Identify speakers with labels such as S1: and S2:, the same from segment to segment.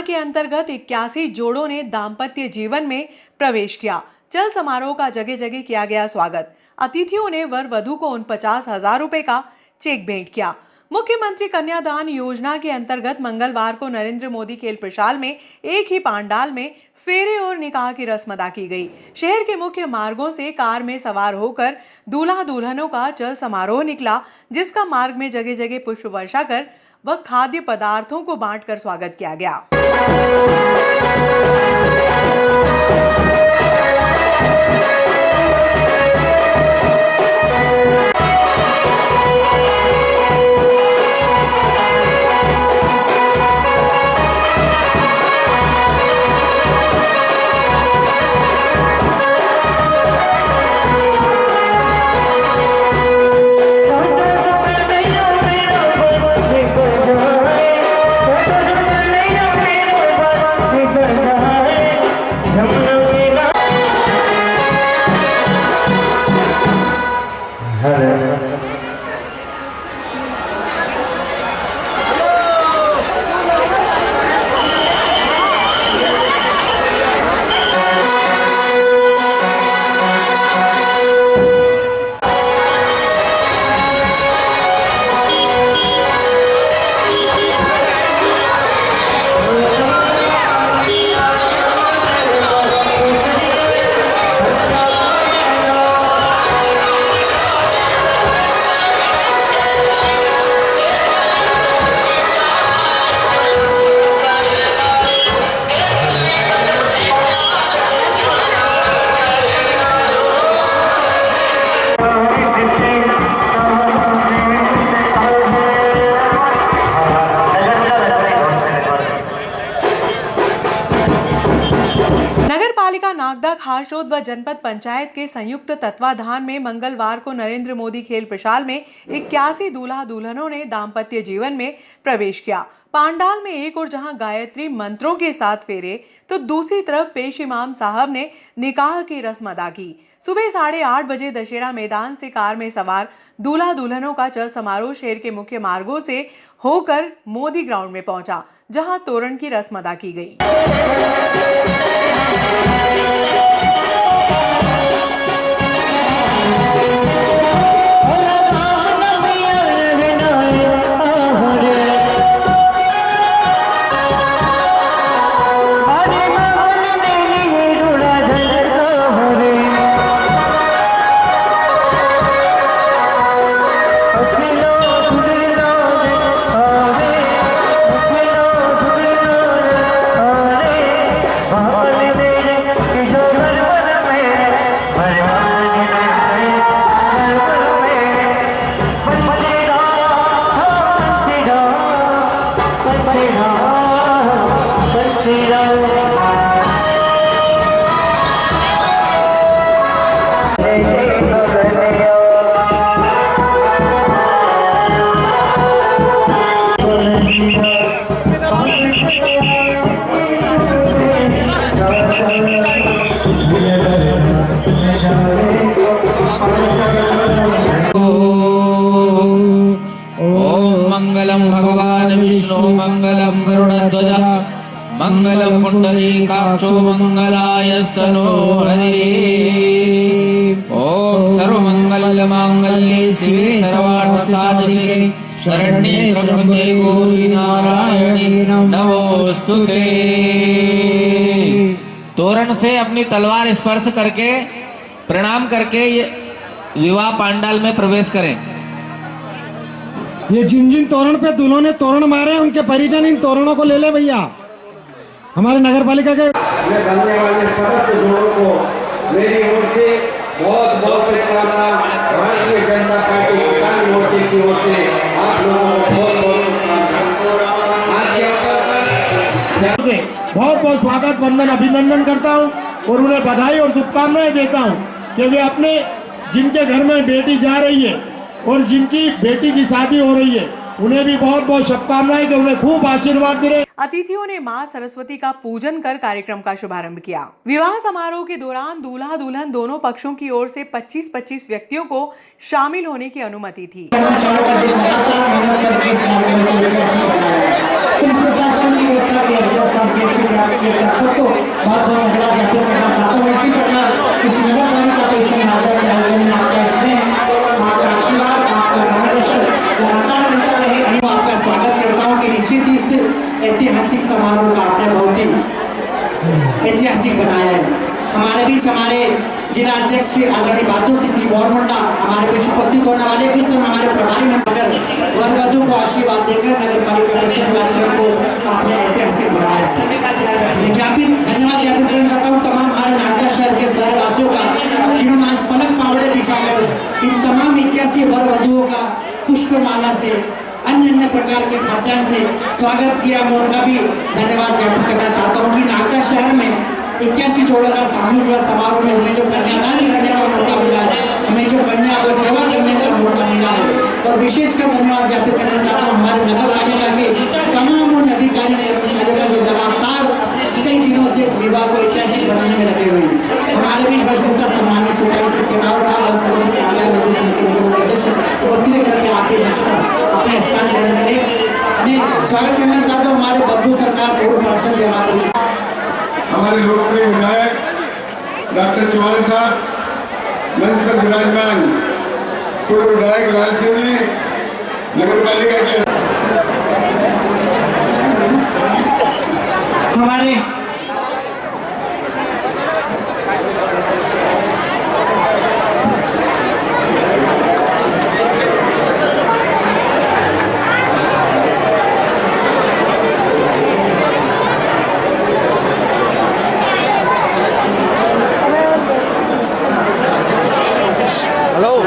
S1: के अंतर्गत 81 जोड़ों ने दाम्पत्य जीवन में प्रवेश किया। चल समारोह का जगह जगह किया गया स्वागत। अतिथियों ने वर वधू को 49,000 रुपए का चेक भेंट किया। मुख्यमंत्री कन्यादान योजना के अंतर्गत मंगलवार को नरेंद्र मोदी खेल प्रशाल में एक ही पांडाल में फेरे और निकाह की रस्म अदा की गई। शहर के मुख्य मार्गों से कार में सवार होकर दूल्हा दुल्हनों का चल समारोह निकला, जिसका मार्ग में जगह जगह पुष्प वर्षा कर व खाद्य पदार्थों को बांटकर स्वागत किया गया। नागदा, खासरोद व जनपद पंचायत के संयुक्त तत्वाधान में मंगलवार को नरेंद्र मोदी खेल प्रशाल में 81 दूल्हा दुल्हनों ने दाम्पत्य जीवन में प्रवेश किया। पांडाल में एक और जहां गायत्री मंत्रों के साथ फेरे, तो दूसरी तरफ पेश इमाम साहब ने निकाह की रस्म अदा की। सुबह 8:30 बजे दशहरा मैदान से कार में सवार दूल्हा दुल्हनों का चल समारोह शहर के मुख्य मार्गों से होकर मोदी ग्राउंड में पहुंचा, जहां तोरण की रस्म अदा की गई।
S2: मंगलम भगवान विष्णु मंगलम गरुड़ध्वज मंगलम पुंडरीकाक्षो मंगलायस्तनो हरि। ओम सर्वमंगल मांगल्ये शिवे सर्वार्थ साधिके शरण्ये त्र्यंबके गौरी नारायणी नमोस्तुते। तोरण से अपनी तलवार स्पर्श करके प्रणाम करके विवाह पांडाल में प्रवेश करें।
S3: ये जिन जिन तोरण पे दूल्हों ने तोरण मारे उनके परिजन इन तोरणों को ले ले भैया। हमारे नगर पालिका के
S4: करने वाले समस्त जोड़ों को मेरी ओर से बहुत बहुत भारतीय जनता पार्टी किसान मोर्चे की ओर से आप लोगों को बहुत बहुत स्वागत वंदन अभिनंदन करता हूं और उन्हें बधाई और शुभकामनाएं देता हूं कि वे अपने जिनके घर में बेटी जा रही है और जिनकी बेटी की शादी हो रही है
S3: उन्हें भी बहुत बहुत शुभकामनाएं कि उन्हें खूब आशीर्वाद मिले।
S1: अतिथियों ने मां सरस्वती का पूजन कर कार्यक्रम का शुभारंभ किया। विवाह समारोह के दौरान दूल्हा दुल्हन दोनों पक्षों की ओर से 25-25 व्यक्तियों को शामिल होने की अनुमति थी।
S5: आपका स्वागत करता हूं कि निश्चित इस ऐतिहासिक समारोह का आपने बहुत ही ऐतिहासिक बनाया है। हमारे बीच हमारे जिला अध्यक्ष आदरणीय बहादुर सिंह जी बोरमुंडा हमारे बीच उपस्थित होने वाले, कुछ समय हमारे प्रभारी नगर वर वधु को आशीर्वाद देकर नगर पालिका कार्यक्रम को आपने ऐतिहासिक बनाया है। मैं धन्यवाद ज्ञापित करना चाहता हूँ तमाम हमारे नागदा शहर के शहरवासियों का, जिन्होंने आज पलक फावड़े बिछाकर इन तमाम 81 वर वधुओं का पुष्पमाला से अन्य प्रकार के खाद्यान्न से स्वागत किया। मैं उनका भी धन्यवाद ज्ञापित करना चाहता हूँ कि नागदा शहर में 81 जोड़ों का सामूहिक विवाह समारोह में हमें जो कन्यादान करने का मौका मिला है, हमें जो कन्या को सेवा करने का मौका मिला है, और विशेषकर धन्यवाद ज्ञापित करना चाहता हूँ हमारे नगर पालिका के तमाम उन अधिकारी कर्मचारियों का जो लगातार कई दिनों से इस विवाह को ऐतिहासिक बनाने में लगे हुए हैं। हमारे बीच वरिष्ठता सम्मानित सुताई सिंह सेनाव साहब और सर्व से आगे अध्यक्ष उपस्थित करके आपके मंच पर अपने स्थान ग्रहण करें। मैं स्वागत करना चाहता हूँ हमारे बब्बू सरकार पूर्व पार्षद
S6: हमारे लोकप्रिय विधायक डॉक्टर चौहान साहब, मंच पर विराजमान पूर्व विधायक लाल सिंह जी, नगर पालिका के
S5: हमारे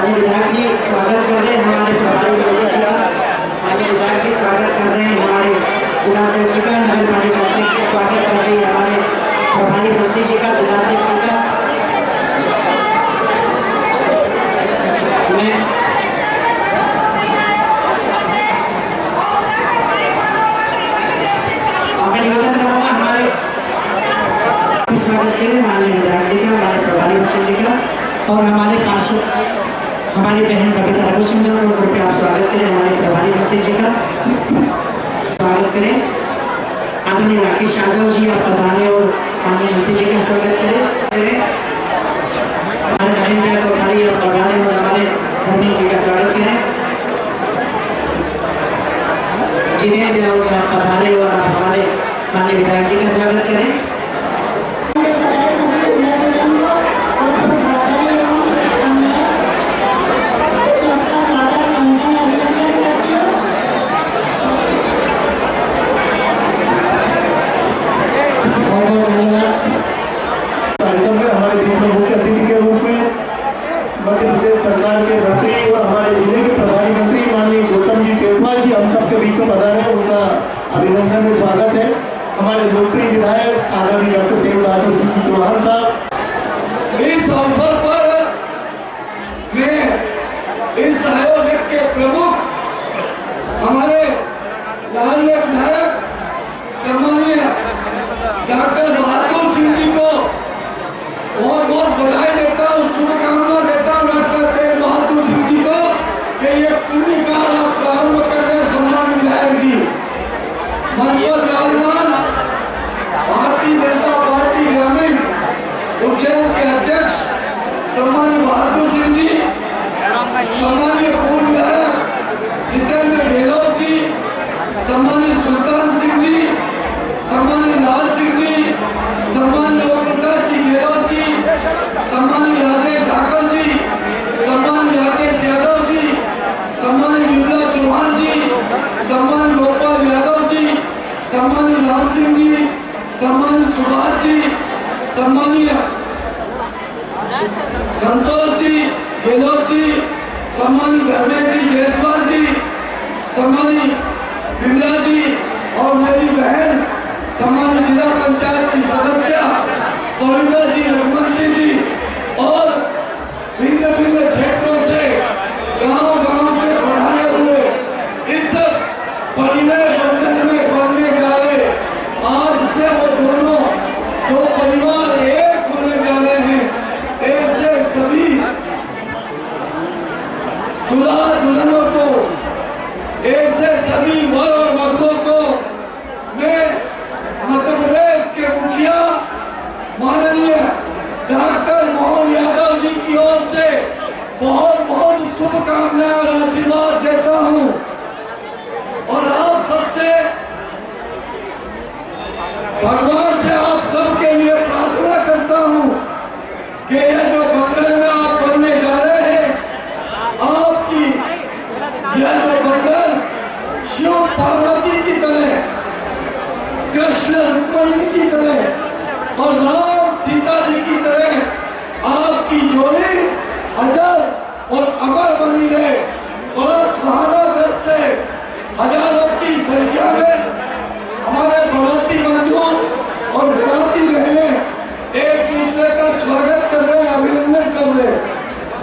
S5: विधायक जी स्वागत कर रहे हैं हमारे प्रभारी जी का, विधायक जी स्वागत कर रहे हैं हमारे जिलाध्यक्ष जी का, नगर पालिका अध्यक्ष स्वागत कर रहे हैं हमारे प्रभारी मंत्री जी का, जिलाध्यक्ष जी का। मैं निवेदन करूँगा हमारे स्वागत करें माननीय विधायक जी का, हमारे प्रभारी मंत्री जी का, और हमारे पार्षद हमारी बहन कविता रघुसुंदर को कृपया आप स्वागत करें। हमारे प्रभारी मंत्री जी का स्वागत करें। आदरणीय राकेश यादव जी आप पधारे और माननीय मंत्री जी का स्वागत करें। हमारे नरेंद्र कोठारी और पधारे और हमारे धर्मेंद्र जी का स्वागत करें। जिनेन्द्र जी आप पधारे और आप हमारे माननीय विधायक जी का स्वागत करें।
S6: मध्य प्रदेश सरकार के मंत्री और हमारे जिले के प्रभारी मंत्री माननीय गौतम जी टेटवाल जी हम सबके बीच में पधारे हैं, उनका अभिनंदन और स्वागत है। हमारे लोकप्रिय विधायक आदरणीय डॉक्टर तेज बहादुर जी चौहान साहब,
S7: इस अवसर पर मैं इस आयोजक के प्रमुख हमारे लाल विधायक सम्मानीय डॉक्टर बहादुर सिंह जी को बहुत बहुत बधाई देता हूँ, शुभकामना देता हूँ डॉक्टर तेज बहादुर सिंह जी को कि ये पुण्य का प्रारंभ कर रहे सम्मान विधायक जी। मंच पर विराजमान भारतीय जनता पार्टी ग्रामीण उज्जैन के अध्यक्ष सम्मानीय बहादुर सिंह जी, सम्मानीय पूर्व विधायक जितेंद्र गहलोत जी, सम्मानीय सुल्तान सिंह जी, सम्मानीय लाल सिंह जी, सम्मानीय ओमप्रकाश जी गहलोत जी, सम्मानीय राजेश ठाकुर जी, सम्मानीय राकेश यादव जी, सम्मानीय विमला चौहान जी, सम्मानीय गोपाल यादव जी, सम्मानीय राम सिंह जी, सम्मानीय सुभाष जी, सम्मानीय संतोष जी गहलोत जी, सम्मानीय धर्मेंद्र जी जायसवाल जी, सम्मानीय विमला जी और मेरी बहन सम्मानित जिला पंचायत की सदस्य पविता जी रघुवंशी जी और भिन्न भिन्न क्षेत्रों से गांव-गांव से बढ़ाए हुए इस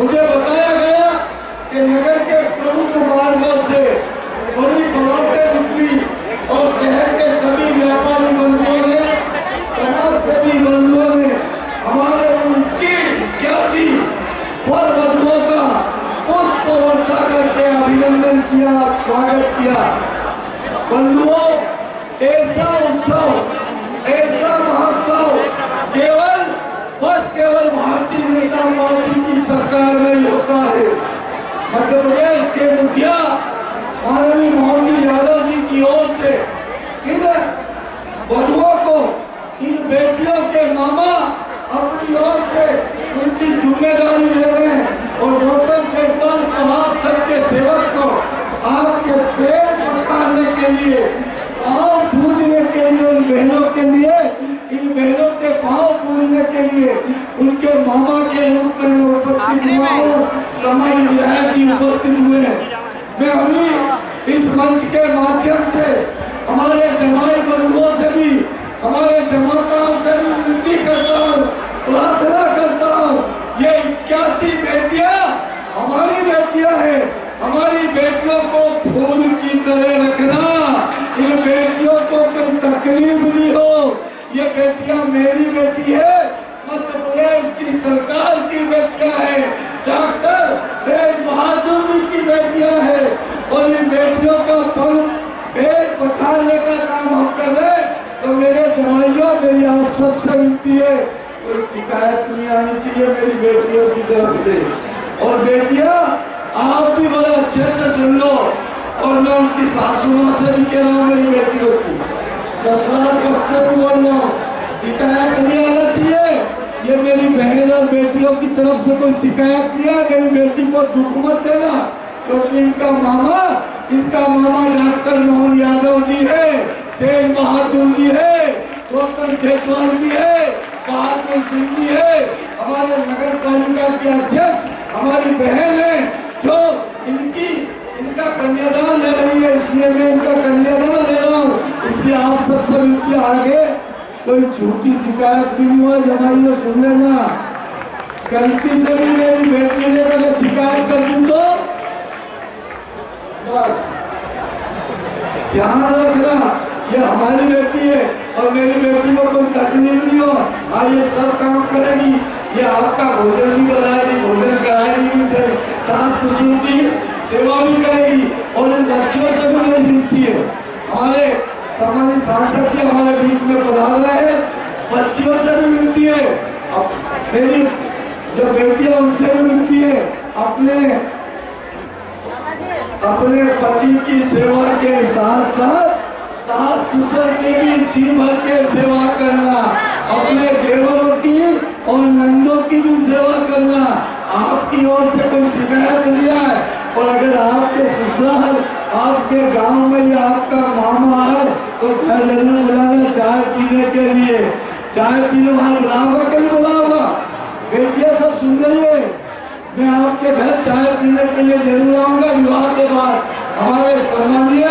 S7: मुझे बताया गया कि नगर के प्रमुख मार्गों से बड़ी बरातें निकली और शहर के सभी व्यापारी बंधुओं ने, समाज सेवी बंधुओं ने हमारे उनकी 81 वर वधुओं का पुष्प वर्षा करके अभिनंदन किया, स्वागत किया। बंधुओं, ऐसा उत्सव, ऐसा महोत्सव केवल भारतीय जनता पार्टी की सरकार में ही होता है। मध्य प्रदेश के मुखिया माननीय मोहन जी यादव जी की ओर से इन वधुओं को, इन बेटियों के मामा अपनी ओर से उनकी जिम्मेदारी ले रहे हैं और गौतम केटवाल को, आप सबके सेवक को आपके पैर पखारने के लिए, पाँव पूजने के लिए, उन बहनों के लिए, इन बहनों के पाँव पूजने के लिए उनके मामा के रूप में मैं उपस्थित हुआ हूँ। सामान्य विधायक जी उपस्थित हुए हैं। मैं अभी इस मंच के माध्यम से हमारे जमाई बंधुओं से भी, हमारे जमाताओं से भी विनती करता हूँ, प्रार्थना करता हूँ, ये 81 बेटियां हमारी बेटियां हैं। हमारी बेटियों को फूल की तरह रखना, इन बेटियों को कोई तकलीफ नहीं हो। ये बेटियां मेरी बेटी है, मध्य प्रदेश की सरकार की बेटियां हैं, डॉक्टर तेज बहादुर जी की बेटियां हैं और इन बेटियों का पेट पखारने का काम हम कर रहे। तो मेरे जमाइयों, मेरी आप सबसे विनती है, कोई शिकायत नहीं आनी चाहिए मेरी बेटियों की तरफ से। और बेटियां, आप भी बड़ा अच्छे से सुन लो, और मैं उनकी सासू माँ से भी कह रहा हूँ, मेरी बेटियों की ससुराल पक्ष से भी बोल रहा हूँ, शिकायत नहीं आना चाहिए। ये मेरी बहन और बेटियों की तरफ से कोई शिकायत नहीं है। मेरी बेटी को दुख मत देना, क्योंकि इनका मामा डॉक्टर मोहन यादव जी है, तेज बहादुर जी है, गौतम केटवाल जी है, बहादुर सिंह जी है, हमारे नगर पालिका के अध्यक्ष हमारी बहन है, जो इनका कन्यादान ले रही है, इसलिए मैं इनका कन्यादान ले रहा हूँ। इसलिए आप सबसे विनती, आगे कोई झूठी शिकायत भी नहीं हुआ, जमाइए सुन लेना, गलती से भी मेरी बेटी ने अगर शिकायत कर दी तो बस ध्यान रखना, ये हमारी बेटी है और मेरी बेटी को कोई तकलीफ नहीं हो। हाँ, ये सब काम करेगी, ये आपका भोजन भी बनाएगी, भोजन कराएगी, सास ससुर की सेवा भी करेगी और इन बच्चियों से भी मेरी विनती है। हमारे सामान्य सांसद जी हमारे बीच में पधार रहे हैं, बच्चियों से भी विनती है, मेरी जो बेटियां उनसे भी विनती है, अपने पति की सेवा के साथ साथ सास ससुर की भी जी भर के सेवा करना, अपने देवरों की और नंदों की भी सेवा करना। आपकी ओर से कोई शिकायत नहीं है, और अगर आपके ससुराल, आपके गांव में या आपका मामा है तो घर जरूर बुलाना चाय पीने के लिए, चाय पीने वहाँ बुलाऊंगा, कहीं बुलाऊंगा। बेटियां सब सुन रही है, मैं आपके घर चाय पीने के लिए जरूर आऊंगा। विवाह के बाद हमारे सम्मानीय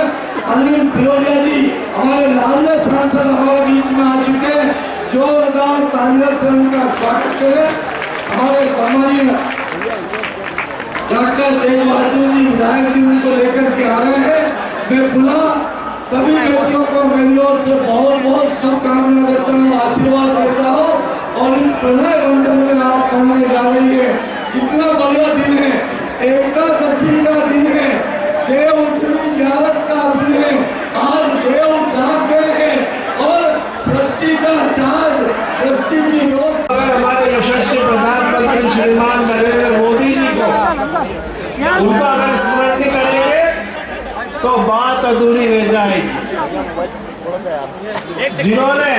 S7: अनिल फिरोजिया जी, हमारे लाडले सांसद हमारे बीच में आ चुके हैं, जोरदार तालियों से उनका स्वागत करें। हमारे सम्मानीय डॉक्टर तेज बहादुर जी विधायक जी उनको लेकर के आ रहे हैं। मैं पुनः सभी बेटियों को मेरी ओर से बहुत बहुत शुभकामनाएं देता हूँ, आशीर्वाद देता हूँ। और इस प्रणय बंधन में आप बनने जा रही है, कितना बढ़िया दिन है, एकादशी का दिन है, देव उठनी 11 का दिन है। आज देव जाग गए हैं और सृष्टि का चार्ज, सृष्टि की रोज
S8: हमारे यशस्वी प्रधानमंत्री श्रीमान नरेंद्र मोदी जी को उनका अगर स्मरण नहीं करेंगे तो बात अधूरी रह जाएगी। जिन्होंने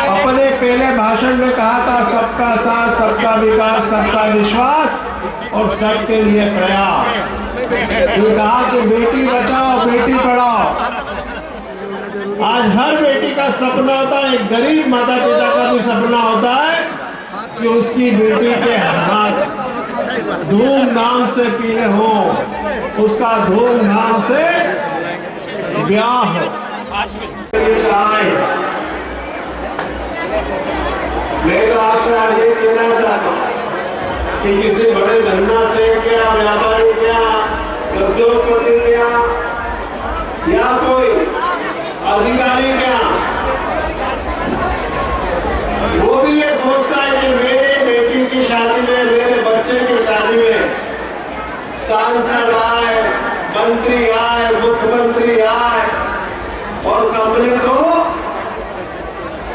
S8: अपने पहले भाषण में कहा था सबका साथ, सबका विकास, सबका विश्वास और सबके लिए प्रयास, जो कहा कि बेटी बचाओ बेटी पढ़ाओ। आज हर बेटी का सपना होता है, एक गरीब माता पिता का भी सपना होता है कि उसकी बेटी के हाथ धूमधाम से पीले हो, उसका धूमधाम से ब्याह हो। मैं तो आपसे आज ये कहना चाहता हूँ, कि किसी बड़े धंधा से क्या, व्यापारी क्या, उद्योगपति क्या, या कोई अधिकारी क्या, वो भी ये सोचता है कि मेरे बेटी की शादी में, मेरे बच्चे की शादी में सांसद आए, मंत्री आए, मुख्यमंत्री आए और सम्मिलित हो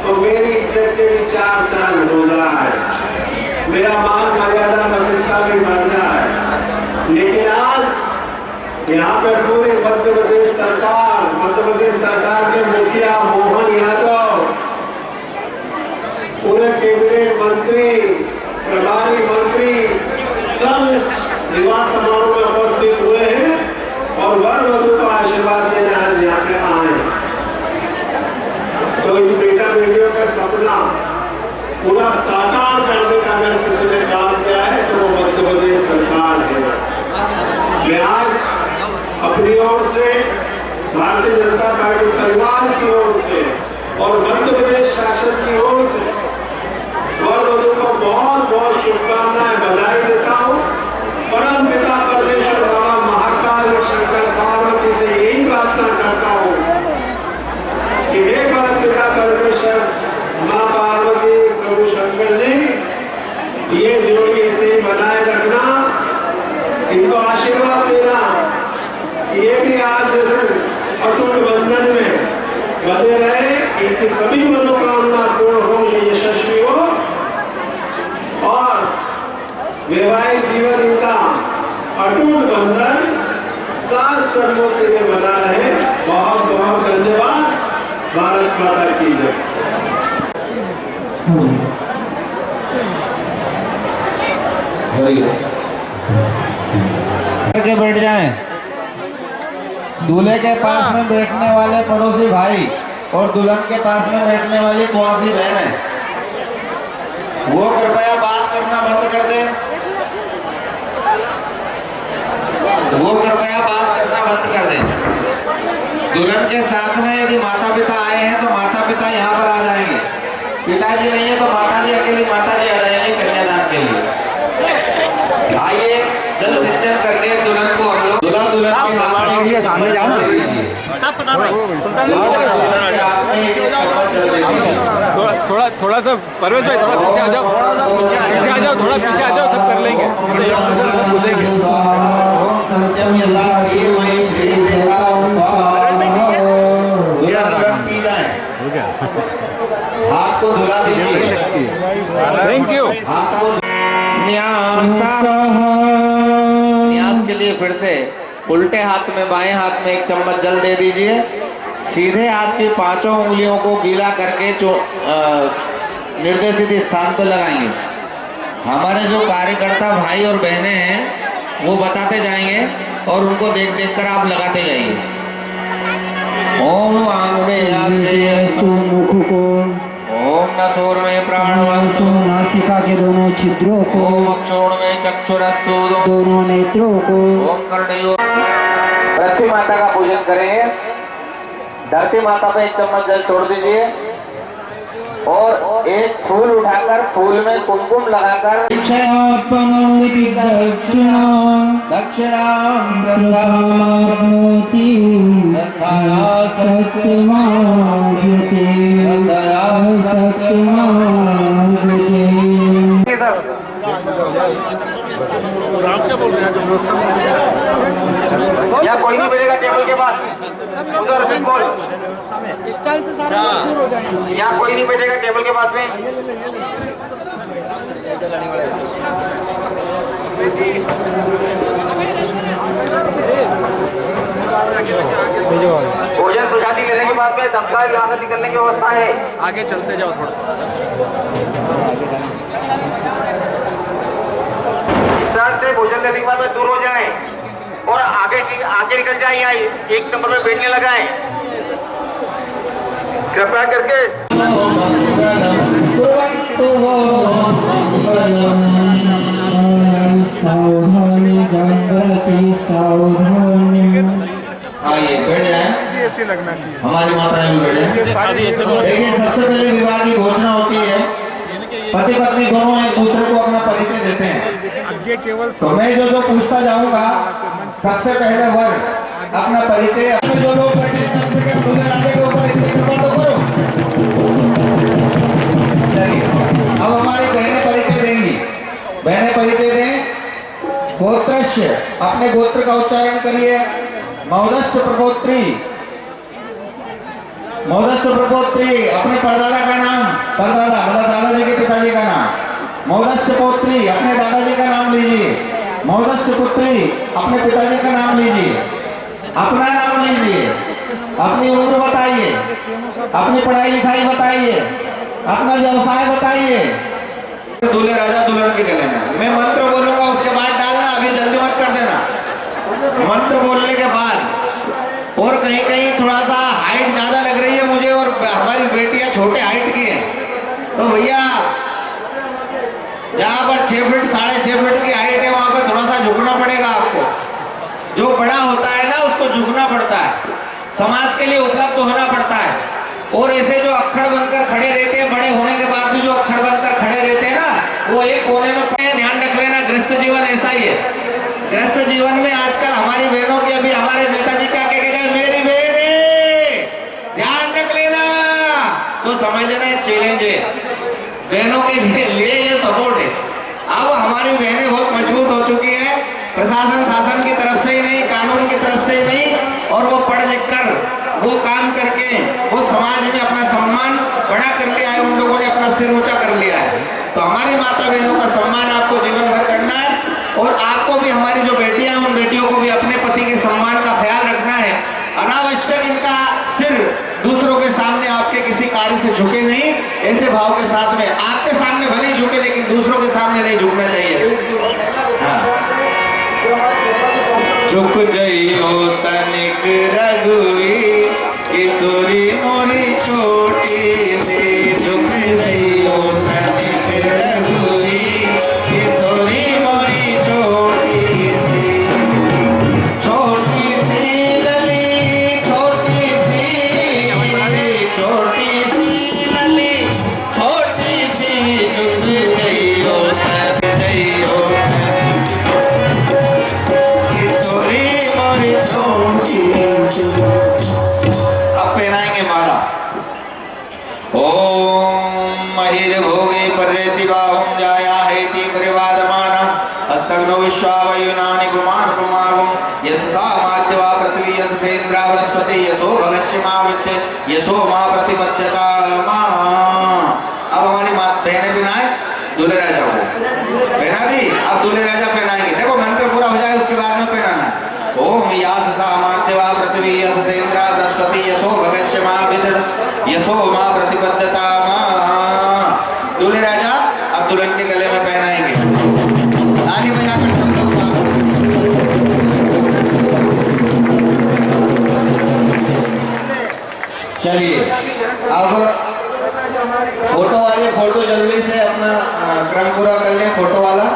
S8: तो मेरी इज्जत के भी चार चांद हो जाए, मेरा मान मर्यादा प्रतिष्ठा भी बढ़ जाए। लेकिन आज यहाँ पे पूरी मध्य प्रदेश सरकार के मुखिया मोहन यादव, पूरे कैबिनेट मंत्री, प्रभारी मंत्री सब इस विवाह समारोह में उपस्थित हुए हैं और वर वधू को आशीर्वाद देने आज यहाँ पे आए। तो इन बेटा बेटियों का सपना पूरा साकार करने का अगर किसी ने काम किया है तो वो मध्य प्रदेश सरकार है। मैं आज अपनी ओर से, भारतीय जनता पार्टी परिवार की ओर से और मध्य प्रदेश शासन की ओर से वर वधू को बहुत बहुत शुभकामनाएं, बधाई देता हूँ। परम पिता परमेश्वर बाबा महाकाल और शंकर पार्वती से यही प्रार्थना करता हूँ कि हे परम पिता परमेश्वर, माँ पार्वती, प्रभु शंकर जी, ये जोड़ी ऐसे ही बनाए रखना, इनको आशीर्वाद देना, ये भी आज जैसे अटूट बंधन में बने रहे, इनकी सभी मनोकामना पूर्ण हो, ये यशस्वी हो और वैवाहिक जीवन इनका अटूट बंधन 7 जन्मों के लिए बना रहे। बहुत बहुत धन्यवाद। भारत माता की जय।
S2: के बैठ जाएं। दूल्हे के पास में बैठने वाले पड़ोसी भाई और दुल्हन के पास में बैठने वाली कुंवासी बहन है, वो कृपया बात करना बंद कर दें। वो कृपया बात करना बंद कर दें। दुल्हन के साथ में यदि माता पिता आए हैं तो माता पिता यहाँ पर आ जाएंगे, पिताजी नहीं है तो माताजी, अकेली माताजी आ जाएंगी कन्यादान के लिए। आइए जल सिंचन करके दुल्हन को हम लोग दुल्हा दुल्हन के हाथ में सामने जाओ, सब पता
S9: थोड़ा सा परवेश भाई, थोड़ा पीछे आ जाओ, पीछे आ जाओ, थोड़ा पीछे आ जाओ, सब कर लेंगे, घुसेंगे।
S2: हाथ को धुला दीजिए।
S9: Thank you.
S2: हाथ को न्यास के लिए फिर से उल्टे हाथ में, बाएं हाथ में 1 चम्मच जल दे दीजिए। सीधे हाथ की 5 उंगलियों को गीला करके निर्देशित स्थान पर लगाएंगे। हमारे जो कार्यकर्ता भाई और बहनें हैं वो बताते जाएंगे और उनको देख देख कर आप लगाते जाइए। ओम वांग में
S5: मुख को,
S2: ओम नसोर में प्राणवस्तु,
S5: नासिका के दोनों छिद्रों को,
S2: ओम अक्षोण में चक्षुरस्तु,
S5: दोनों नेत्रों को,
S2: ओम कर्णयो। धरती माता का पूजन करेंगे। धरती माता पे 1 चम्मच जल छोड़ दीजिए और एक फूल उठाकर फूल में कुमकुम लगाकर या कोई नहीं बैठेगा टेबल के पास, उधर बिल्कुल स्टाइल से सारा दूर हो जाएंगे। या कोई नहीं बैठेगा टेबल के पास में। भोजन प्रसादी लेने के बाद में दमदार यहाँ से निकलने की व्यवस्था है।
S9: आगे चलते जाओ थोड़ा।
S2: से भोजन लेने के बाद में दूर हो जाएं और आगे निकल जाए, या 1 नंबर में बैठने लगाएं। कृपया करके आइए बैठ जाए।
S8: ऐसे लगना चाहिए।
S2: हमारी माताएं भी बैठे। देखिए सबसे पहले विवाह की घोषणा होती है। पति पत्नी दोनों एक दूसरे को अपना परिचय देते हैं।
S8: ये केवल
S2: तो मैं जो पूछता जाऊंगा, सबसे पहले वर अपना परिचय, अपने जो लोग बैठे हैं कम से कम दूल्हे राजा के ऊपर इतनी कृपा तो करो। चलिए अब हमारी बहनें परिचय देंगी। बहनें परिचय दें। गोत्रस्य, अपने गोत्र का उच्चारण करिए। मौदस्य प्रपोत्री, मौदस्य प्रपोत्री अपने परदादा का नाम, परदादा मतलब दादाजी के पिताजी का नाम। मौदस्य पोत्री अपने दादाजी का नाम लीजिए। मौदस्य पुत्री अपने पिताजी का नाम लीजिए। अपना नाम लीजिए, अपनी उम्र बताइए, अपनी पढ़ाई लिखाई बताइए, अपना व्यवसाय बताइए। दूल्हे राजा दुल्हन के गले में मैं मंत्र बोलूंगा, उसके बाद डालना, अभी जल्दी मत कर देना। मंत्र बोलने के बाद, और कहीं कहीं थोड़ा सा हाइट ज्यादा लग रही है मुझे और हमारी बेटियां छोटे हाइट की है, तो भैया जहां पर 6 फीट 6.5 फीट की हाइट है वहां पर थोड़ा सा झुकना पड़ेगा आपको। जो बड़ा होता है ना उसको झुकना पड़ता है, समाज के लिए उपलब्ध होना पड़ता है। और ऐसे जो अक्खड़ बनकर खड़े रहते हैं, बड़े होने के बाद भी जो अक्खड़ बनकर खड़े रहते हैं ना, वो एक कोने में पड़े। ध्यान रख लेना, गृहस्थ जीवन ऐसा ही है। गृहस्थ जीवन में आजकल हमारी बहनों के, अभी हमारे नेताजी क्या कह गए, मेरी बहनें ध्यान रख लेना, तो समझ लेना एक चैलेंज है बहनों के लिए, ये सपोर्ट है। अब हमारी बहनें बहुत मजबूत हो चुकी है, प्रशासन शासन की तरफ से ही नहीं, कानून की तरफ से ही नहीं, और वो पढ़ लिख कर वो काम करके वो समाज में अपना सम्मान बड़ा कर लिया है। उन लोगों ने अपना सिर ऊंचा कर लिया है। तो हमारी माता बहनों का सम्मान आपको जीवन भर करना है, और आपको भी, हमारी जो बेटियां हैं उन बेटियों को भी अपने पति के सम्मान का ख्याल रखना है। अनावश्यक इनका सिर दूसरों के सामने आपके किसी कार्य से झुके नहीं, ऐसे भाव के साथ में आपके सामने भले ही झुके लेकिन दूसरों के सामने नहीं झुकना चाहिए। हाँ। झुक जइयो तनिक रघुवीर, किशोरी मोरी छोटी सी, झुक जइयो तनिक रघुवीर, किशोरी मोरी छोटी सी, छोटी सी लली, छोटी सी लली, छोटी सी, झुक जइयो तनिक जइयो अब पहनाएंगे माला। ओम महिर भोगे पर्यति बाहुम जाया हेति परिवादमाना हस्तग्नो विश्वावयुनानि गुमान कुमारं यस्ता माध्यवा पृथ्वी यसेन्द्रा बृहस्पति यशो भगस्यमा वित्ते यशो मा प्रतिपद्यता मा। अब हमारी माता बहनें पहनाए दूल्हे राजा को पहना दी। अब दूल्हे राजा पहनाएंगे, देखो मंत्र पूरा हो जाए उसके बाद में पहनाना। ओम याससा माध्यवा पृथ्वी यसेन्द्रा बृहस्पति यशो भगस्यमा वित्त यशो मा प्रतिपद्यता मा। दूल्हे राजा अब दुल्हन के गले में पहनाएंगे। ताली बजाकर सब लोग चलिए। अब फोटो वाले फोटो जल्दी से अपना क्रम पूरा कर लें। फोटो वाला